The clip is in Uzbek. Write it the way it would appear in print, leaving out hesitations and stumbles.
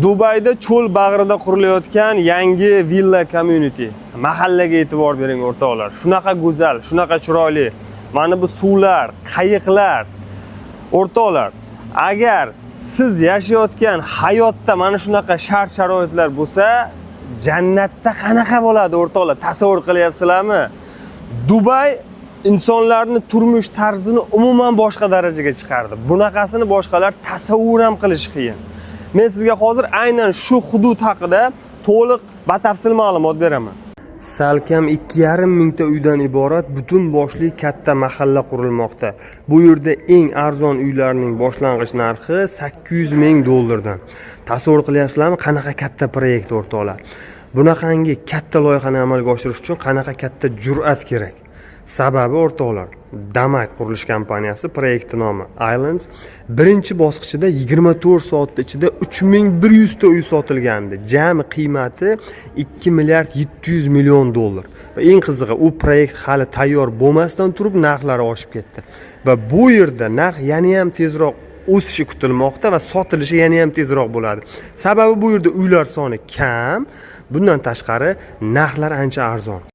Dubayda cho'l bag'rida qurilayotgan yangi villa community. Mahallaga e'tibor bering o'rtoqlar. Shunaqa go'zal, shunaqa chiroyli. Mana bu suvlar, qayiqlar. O'rtoqlar, agar siz yashayotgan hayotda mana shunaqa shart-sharoitlar bo'lsa, jannatda qanaqa bo'ladi o'rtoqlar? Tasavvur qilyapsizlarmi? Dubay insonlarning turmush tarzini umuman boshqa darajaga chiqardi. Bunaqasini boshqalar tasavvur ham qilish qiyin. Men sizga hozir aynan shu hudud haqida to'liq batafsil ma'lumot beraman. Salkam 2,5 mingta uydan iborat butun boshli katta mahalla qurilmoqda. Bu yerda eng arzon uylarning boshlang'ich narxi 800 ming dollardan. Tasavvur qilyapsizlarmi, qanaqa katta proyekt o'rtoqlar? Bunaqangi katta loyihani amalga oshirish uchun qanaqa katta jur'at kerak? Sababi o'rtoqlar, Damak qurilish kompaniyasi proyekti nomi Islands birinchi bosqichida 24 soat ichida 3100 ta uy sotilgandi. Jami qiymati 2 milliard 700 million dollar. Va eng qizig'i, u proyekt hali tayyor bo'lmasdan turib narxlari oshib ketdi. Va bu yerda narx yana ham tezroq o'sishi kutilmoqda va sotilishi yana ham tezroq bo'ladi. Sababi bu yerda uylar soni kam, bundan tashqari narxlar ancha arzon.